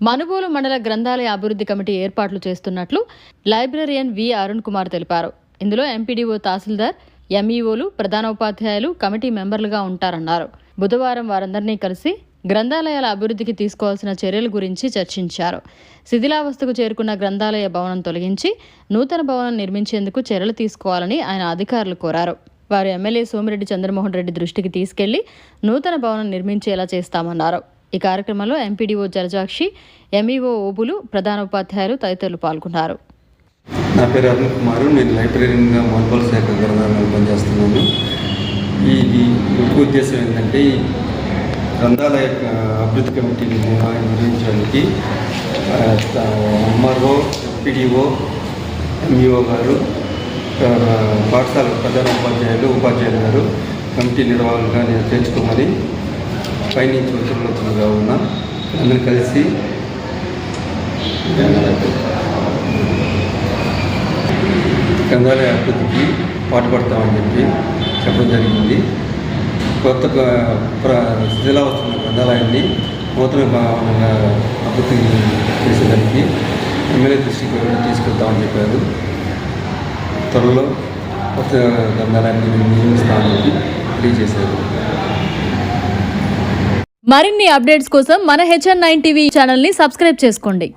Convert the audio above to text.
మనుబోలు మండల గ్రంథాలయ అభివృద్ధి కమిటీ ఏర్పాట్లు చేస్తున్నట్లు లైబ్రరియన్ వి అరుణ్ కుమార్ తెలిపారు. ఇందులో ఎంపీడీఓ, తహసీల్దార్, ఎంఈఓలు, ప్రధానోపాధ్యాయులు కమిటీ మెంబర్లుగా ఉంటారన్నారు. బుధవారం వారందరినీ కలిసి గ్రంథాలయాల అభివృద్ధికి తీసుకోవాల్సిన చర్యల గురించి చర్చించారు. శిథిలావస్థకు చేరుకున్న గ్రంథాలయ భవనం తొలగించి నూతన భవనం నిర్మించేందుకు చర్యలు తీసుకోవాలని ఆయన అధికారులు కోరారు. వారు ఎమ్మెల్యే సోమిరెడ్డి చంద్రమోహన్ రెడ్డి దృష్టికి తీసుకెళ్లి నూతన భవనం నిర్మించేలా చేస్తామన్నారు. ఈ కార్యక్రమంలో ఎంపీడీఓ జలజాక్షి, ఎంఈఓ ఓబులు, ప్రధానోపాధ్యాయులు తదితరులు పాల్గొన్నారు. నా పేరు అరుణ్ కుమార్. నేను లైబ్రరీగా మనుబోలు శాఖ గ్రంథాలయంలో పనిచేస్తున్నాను. ఈ ముఖ్య ఉద్దేశం ఏంటంటే గ్రంథాలయ అభివృద్ధి కమిటీని నిర్వహించడానికి ఎంఆర్ఓ, ఎంపీడీఓ, ఎంఈఓ గారు, పాఠశాల ప్రధానోపాధ్యాయులు, ఉపాధ్యాయులు గారు కమిటీ నిర్వాహకులుగా నేను తెచ్చుకోమని పైనుంచి వచ్చినగా ఉన్నా అందరూ కలిసి గ్రంథాలయ అభివృద్ధికి పాటుపడతామని చెప్పడం జరిగింది. కొత్తగా శిథిలావస్థ గ్రంథాలయాన్ని నూతన అభివృద్ధి చేసేదానికి ఎమ్మెల్యే దృష్టికి తీసుకెళ్తామని చెప్పారు. త్వరలో కొత్త గ్రంథాలయాన్ని నిర్మిస్తామని తెలియజేశారు. మరిన్ని అప్డేట్స్ కోసం మన HN9 టీవీ ఛానల్ని సబ్స్క్రైబ్ చేసుకోండి.